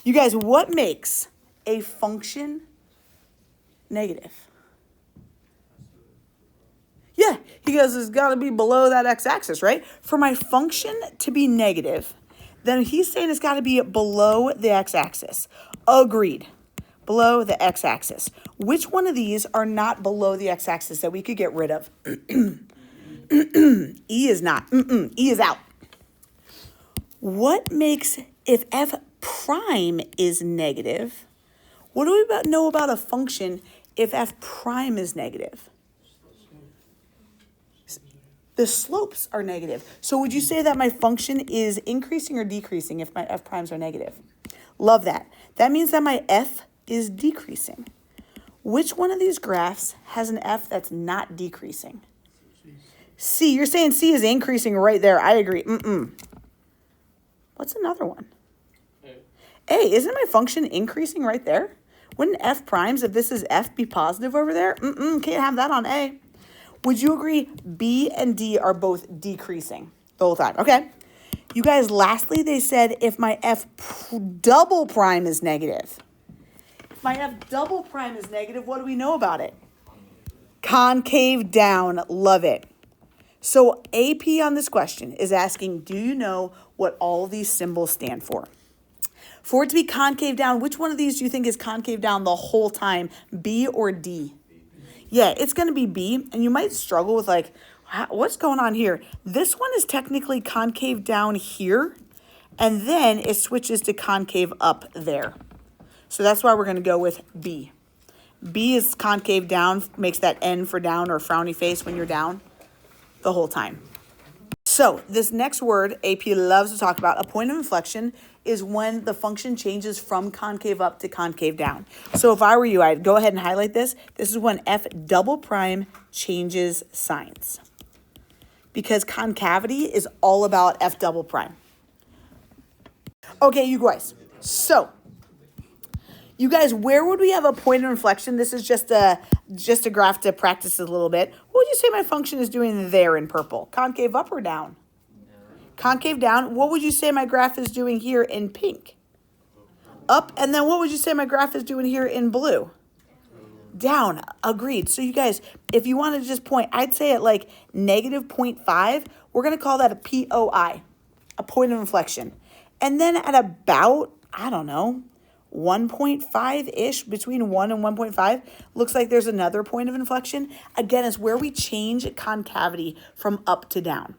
You guys, what makes a function negative? Yeah, he goes, it's got to be below that x-axis, right? For my function to be negative, then he's saying it's got to be below the x-axis. Agreed. Below the x-axis. Which one of these are not below the x-axis that we could get rid of? E is not. E is out. What makes, if f prime is negative, what do we know about a function if f prime is negative? The slopes are negative. So would you say that my function is increasing or decreasing if my f primes are negative? Love that. That means that my f is decreasing. Which one of these graphs has an f that's not decreasing? C. You're saying C is increasing right there. I agree. What's another one? A. Isn't my function increasing right there? Wouldn't f primes, if this is f, be positive over there? Can't have that on A. Would you agree B and D are both decreasing the whole time? Okay. You guys, lastly, they said if my f double prime is negative. If my f double prime is negative, what do we know about it? Concave down. Love it. So AP on this question is asking, do you know what all these symbols stand for? For it to be concave down, which one of these do you think is concave down the whole time, B or D? Yeah, it's going to be B, and you might struggle with like, what's going on here? This one is technically concave down here, and then it switches to concave up there. So that's why we're going to go with B. B is concave down, makes that N for down or frowny face when you're down the whole time. So this next word AP loves to talk about, a point of inflection, is when the function changes from concave up to concave down. So if I were you, I'd go ahead and highlight this. This is when f double prime changes signs. Because concavity is all about f double prime. Okay, you guys. So, you guys, where would we have a point of inflection? This is just a graph to practice a little bit. What would you say my function is doing there in purple? Concave up or down? Concave down. What would you say my graph is doing here in pink? Up. And then what would you say my graph is doing here in blue? Down. Agreed. So you guys, if you want to just point, I'd say at like negative 0.5, we're going to call that a POI, a point of inflection. And then at about, I don't know, 1.5-ish, between 1 and 1.5, looks like there's another point of inflection. Again, it's where we change concavity from up to down.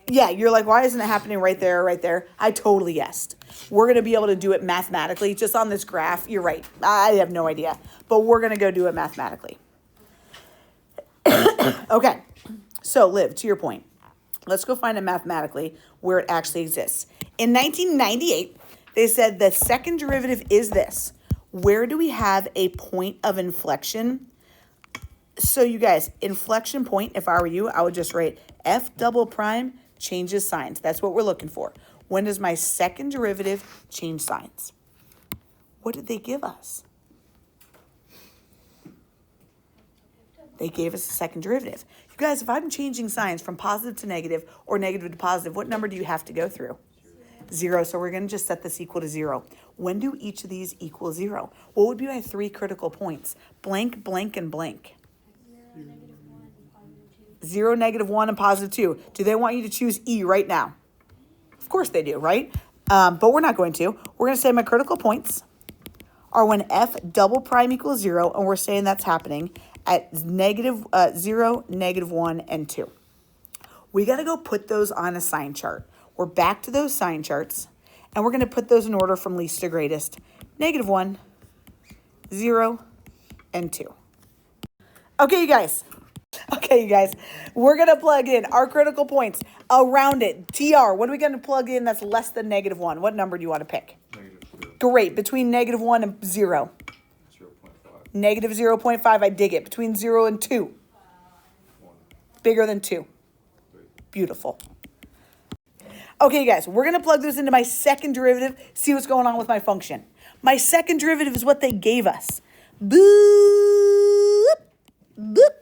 Yeah, you're like, why isn't it happening right there, right there? I totally guessed. We're going to be able to do it mathematically. Just on this graph, you're right. I have no idea. But we're going to go do it mathematically. Okay, so Liv, to your point, let's go find it mathematically where it actually exists. In 1998, they said the second derivative is this. Where do we have a point of inflection? So you guys, inflection point, if I were you, I would just write f double prime changes signs. That's what we're looking for. When does my second derivative change signs? What did they give us? They gave us a second derivative. You guys, if I'm changing signs from positive to negative or negative to positive, what number do you have to go through? 0. So we're going to just set this equal to 0. When do each of these equal 0? What would be my 3 critical points? Blank, blank, and blank. 0, negative 1, and positive 2. Do they want you to choose E right now? Of course they do, right? But we're not going to. We're going to say my critical points are when f double prime equals 0, and we're saying that's happening at negative 0, negative 1, and 2. We got to go put those on a sign chart. We're back to those sign charts, and we're going to put those in order from least to greatest. Negative 1, 0, and 2. Okay, you guys. We're going to plug in our critical points around it. TR, what are we going to plug in that's less than negative 1? What number do you want to pick? -2. Great. Between negative 1 and 0. 0.5. Negative 0.5, I dig it. Between 0 and 2. 1. Bigger than 2. 3. Beautiful. Okay, you guys, we're going to plug this into my second derivative, see what's going on with my function. My second derivative is what they gave us. Boop, boop,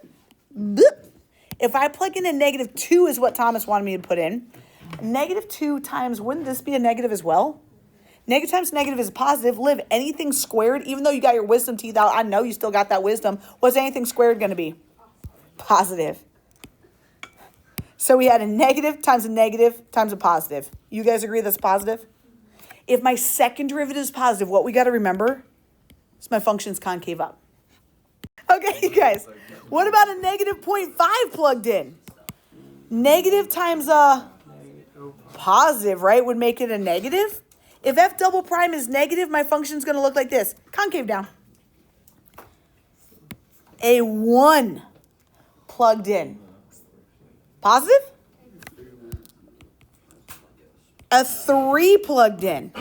boop. If I plug in a negative 2 is what Thomas wanted me to put in, Negative 2 times, wouldn't this be a negative as well? Negative times negative is positive. Liv, anything squared, even though you got your wisdom teeth out, I know you still got that wisdom. What's anything squared going to be? Positive. So we had a negative times a positive. You guys agree that's positive? If my second derivative is positive, what we got to remember is my function's concave up. Okay, you guys, what about a negative 0.5 plugged in? Negative times a positive, right, would make it a negative. If f double prime is negative, my function's going to look like this. Concave down. A 1 plugged in. Positive? A 3 plugged in.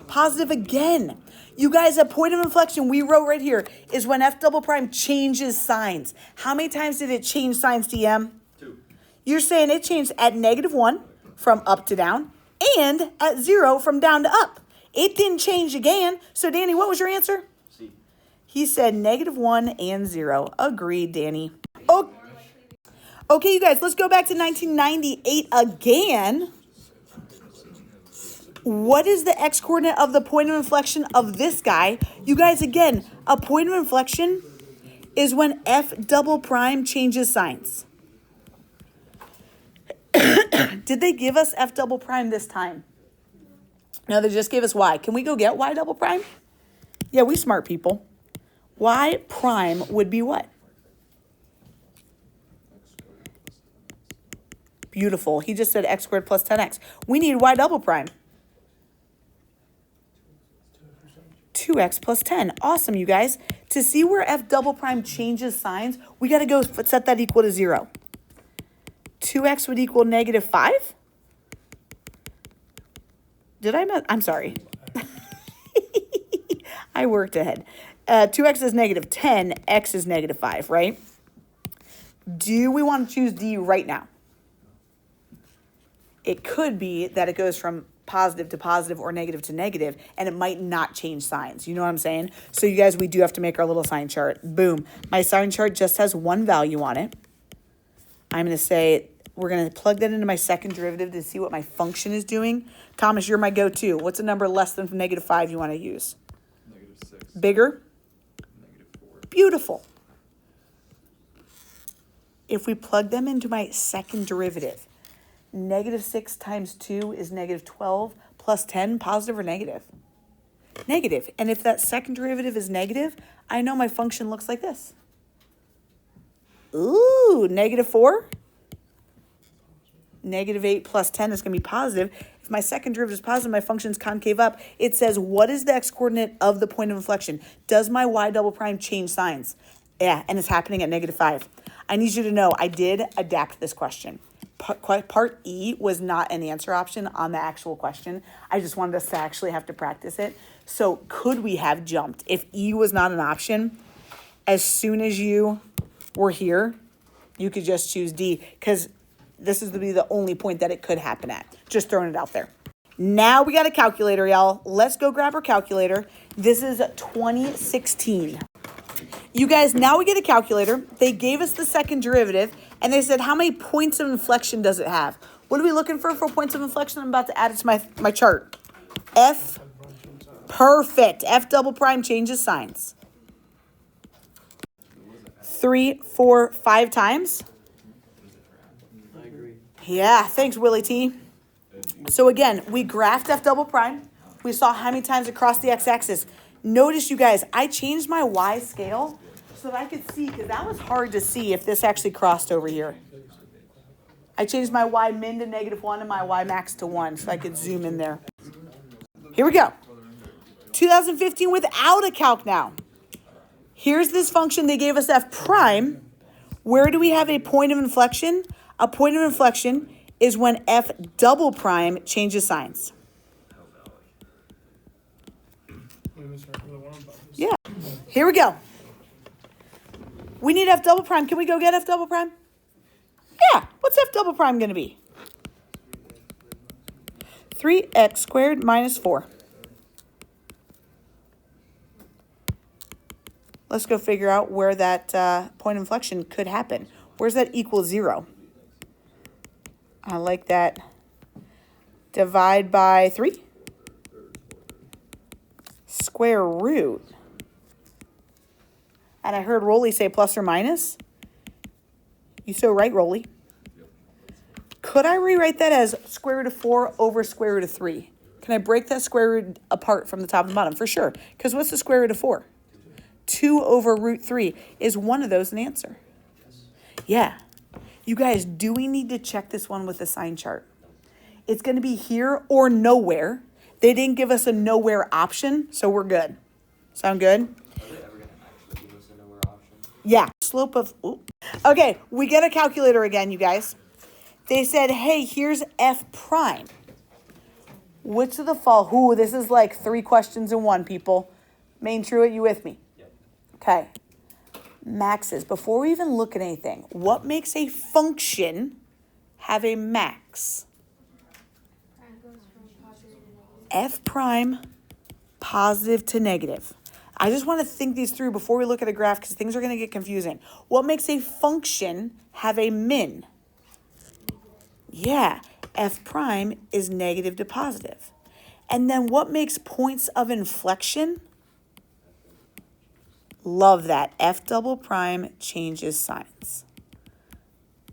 Positive again. You guys, a point of inflection we wrote right here is when f double prime changes signs. How many times did it change signs, DM? 2. You're saying it changed at negative 1 from up to down and at 0 from down to up. It didn't change again. So, Danny, what was your answer? C. He said negative 1 and 0. Agreed, Danny. Okay, you guys, let's go back to 1998 again. What is the x-coordinate of the point of inflection of this guy? You guys, again, a point of inflection is when f double prime changes signs. Did they give us f double prime this time? No, they just gave us y. Can we go get y double prime? Yeah, we smart people. Y prime would be what? Beautiful. He just said x squared plus 10x. We need y double prime. 2x plus 10. Awesome, you guys. To see where f double prime changes signs, we got to go set that equal to 0. 2x would equal negative 5? Did I miss? I'm sorry. I worked ahead. 2x is negative 10. X is negative 5, right? Do we want to choose D right now? It could be that it goes from positive to positive or negative to negative, and it might not change signs. You know what I'm saying? So you guys, we do have to make our little sign chart. Boom. My sign chart just has one value on it. I'm going to say, we're going to plug that into my second derivative to see what my function is doing. Thomas, you're my go-to. What's a number less than negative 5 you want to use? Negative 6. Bigger? Negative 4. Beautiful. If we plug them into my second derivative, negative 6 times 2 is negative 12 plus 10, positive or negative? Negative. And if that second derivative is negative, I know my function looks like this. Ooh, negative 4? Negative 8 plus 10 is going to be positive. If my second derivative is positive, my function's concave up. It says, what is the x-coordinate of the point of inflection? Does my y double prime change signs? Yeah, and it's happening at negative 5. I need you to know I did adapt this question. Part E was not an answer option on the actual question. I just wanted us to actually have to practice it. So could we have jumped? If E was not an option, as soon as you were here, you could just choose D, because this is to be the only point that it could happen at. Just throwing it out there. Now we got a calculator, y'all. Let's go grab our calculator. This is 2016. You guys, now we get a calculator. They gave us the second derivative, and they said, how many points of inflection does it have? What are we looking for points of inflection? I'm about to add it to my chart. F, perfect. F double prime changes signs. 3, 4, 5 times. I agree. Yeah, thanks, Willie T. So again, we graphed F double prime. We saw how many times it crossed the x-axis. Notice, you guys, I changed my y scale so that I could see, because that was hard to see if this actually crossed over here. I changed my y min to -1 and my y max to 1 so I could zoom in there. Here we go. 2015 without a calc now. Here's this function. They gave us f prime. Where do we have a point of inflection? A point of inflection is when f double prime changes signs. Yeah. Here we go. We need f double prime. Can we go get f double prime? Yeah. What's f double prime going to be? 3x squared minus 4. Let's go figure out where that point of inflection could happen. Where's that equal 0? I like that. divide by 3. Square root. And I heard Rolly say plus or minus. You so right, Rolly. Could I rewrite that as square root of 4 over square root of 3? Can I break that square root apart from the top and the bottom? For sure. Because what's the square root of 4? 2 over root 3. Is one of those an answer? Yeah. You guys, do we need to check this one with a sign chart? It's going to be here or nowhere. They didn't give us a nowhere option, so we're good. Sound good? Are they ever going to actually give us a nowhere option? Yeah. Slope of... Ooh. Okay, we get a calculator again, you guys. They said, hey, here's f prime. Which of the fall? Ooh, this is like 3 questions in one, people. Main Truett, you with me? Yep. Okay. Maxes. Before we even look at anything, what makes a function have a max? F prime positive to negative. I just want to think these through before we look at a graph because things are going to get confusing. What makes a function have a min? Yeah, f prime is negative to positive. And then what makes points of inflection? Love that. F double prime changes signs.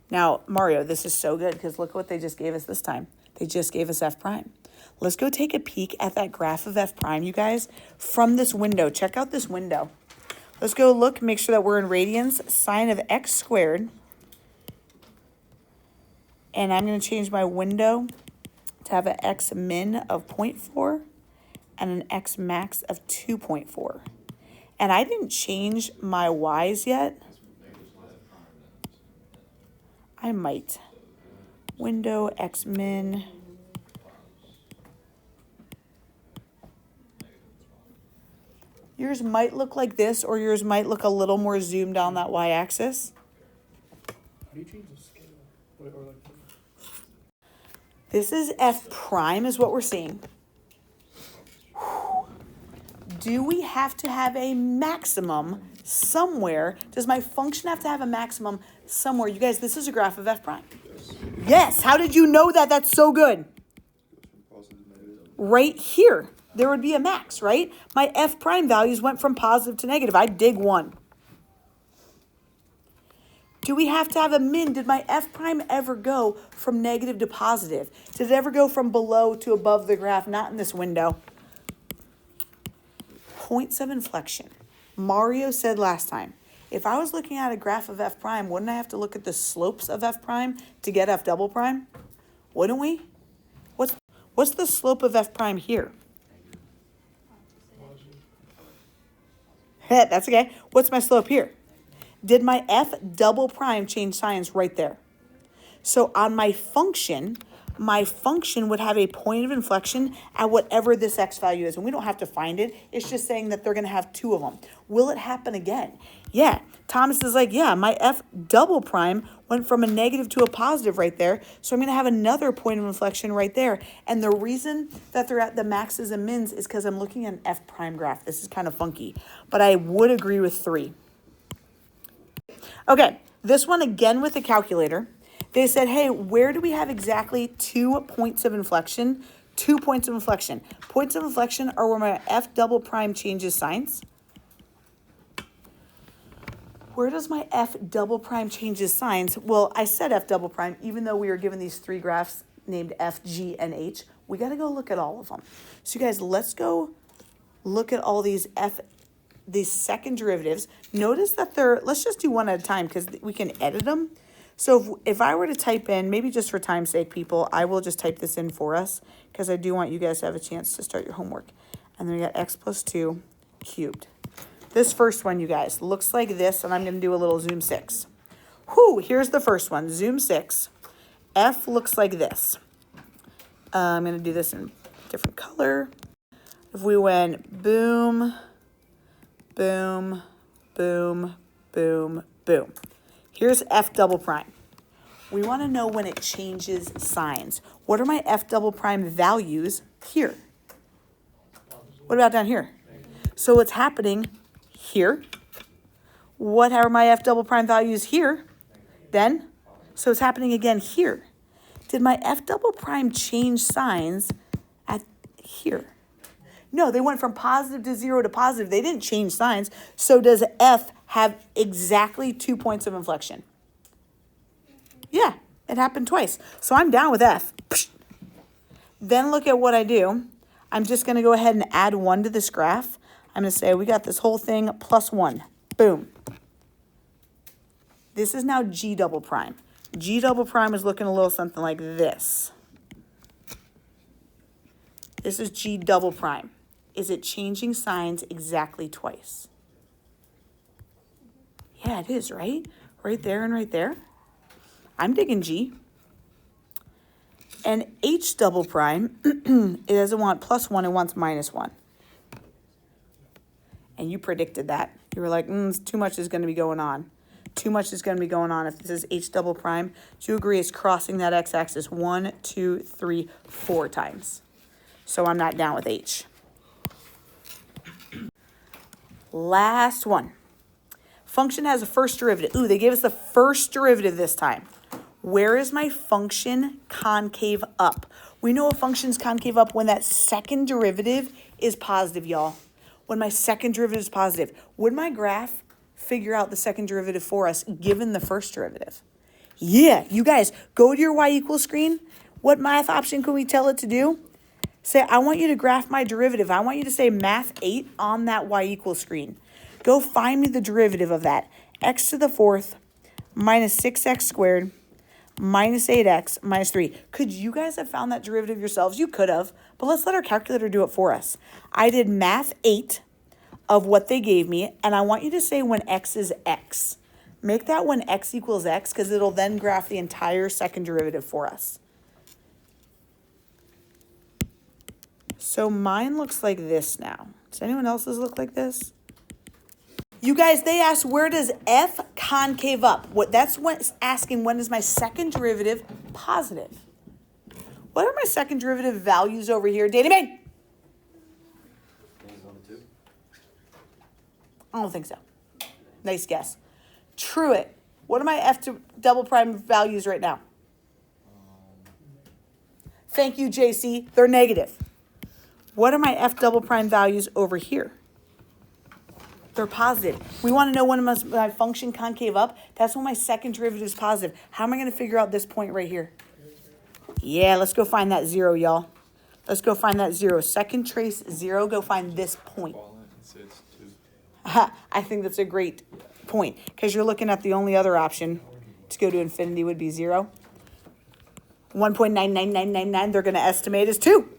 Now, Mario, this is so good because look what they just gave us this time. They just gave us f prime. Let's go take a peek at that graph of f prime, you guys, from this window. Check out this window. Let's go look, make sure that we're in radians. Sine of x squared. And I'm going to change my window to have an x min of 0.4 and an x max of 2.4. And I didn't change my y's yet. I might. Window x min. Yours might look like this, or yours might look a little more zoomed on that y-axis. How do you change the scale? Or like, This is f prime is what we're seeing. Do we have to have a maximum somewhere? Does my function have to have a maximum somewhere? You guys, this is a graph of f prime. Yes. How did you know that? That's so good. Right here, there would be a max, right? My f prime values went from positive to negative. I dig 1. Do we have to have a min? Did my f prime ever go from negative to positive? Did it ever go from below to above the graph? Not in this window. Points of inflection. Mario said last time, if I was looking at a graph of f prime, wouldn't I have to look at the slopes of f prime to get f double prime? Wouldn't we? What's the slope of f prime here? That's okay. What's my slope here? Did my f double prime change signs right there? So on my function would have a point of inflection at whatever this x value is. And we don't have to find it. It's just saying that they're going to have 2 of them. Will it happen again? Yeah. Thomas is like, yeah, my f double prime went from a negative to a positive right there. So I'm going to have another point of inflection right there. And the reason that they're at the maxes and mins is because I'm looking at an f prime graph. This is kind of funky. But I would agree with 3. Okay, this one again with a calculator. They said, hey, where do we have exactly 2 points of inflection? 2 points of inflection. Points of inflection are where my f double prime changes signs. Where does my f double prime changes signs? Well, I said f double prime, even though we were given these 3 graphs named f, g, and h. We got to go look at all of them. So you guys, let's go look at all these these second derivatives. Notice that let's just do one at a time because we can edit them. So if I were to type in, maybe just for time's sake, people, I will just type this in for us because I do want you guys to have a chance to start your homework. And then we got x plus 2 cubed. This first one, you guys, looks like this, and I'm going to do a little zoom 6. Whoo, here's the first one, zoom 6. F looks like this. I'm going to do this in different color. If we went boom, boom, boom, boom, boom. Here's f double prime. We want to know when it changes signs. What are my f double prime values here? What about down here? So what's happening here? What are my f double prime values here? Then? So it's happening again here. Did my F double prime change signs at here? No, they went from positive to 0 to positive. They didn't change signs. So does F have exactly 2 points of inflection? Yeah, it happened twice. So I'm down with F. Then look at what I do. I'm just going to go ahead and add 1 to this graph. I'm going to say we got this whole thing plus 1. Boom. This is now G double prime. G double prime is looking a little something like this. This is G double prime. Is it changing signs exactly twice? Yeah, it is, right? Right there and right there. I'm digging G. And H double prime, it doesn't want plus 1, it wants minus 1. And you predicted that. You were like, too much is going to be going on. Too much is going to be going on if this is H double prime. Do you agree it's crossing that x-axis 1, 2, 3, 4 times? So I'm not down with H. Last one. Function has a first derivative. Ooh, they gave us the first derivative this time. Where is my function concave up? We know a function's concave up when that second derivative is positive, y'all. When my second derivative is positive. Would my graph figure out the second derivative for us given the first derivative? Yeah, you guys, go to your y equals screen. What math option can we tell it to do? Say, I want you to graph my derivative. I want you to say math 8 on that y equals screen. Go find me the derivative of that. X to the 4th minus 6x squared minus 8x minus 3. Could you guys have found that derivative yourselves? You could have, but let's let our calculator do it for us. I did math 8 of what they gave me, and I want you to say when x is x. Make that when x equals x, because it'll then graph the entire second derivative for us. So mine looks like this now. Does anyone else's look like this? You guys, they asked, where does F concave up? That's what asking, when is my second derivative positive? What are my second derivative values over here? Danny Mae? I don't think so. Nice guess. Truett, what are my F to double prime values right now? Thank you, JC. They're negative. What are my F double prime values over here? They're positive. We want to know when my function concave up. That's when my second derivative is positive. How am I going to figure out this point right here? Yeah, let's go find that 0, y'all. Let's go find that 0. Second trace 0, go find this point. I think that's a great point because you're looking at the only other option to go to infinity would be 0. 1.99999 they're going to estimate is 2.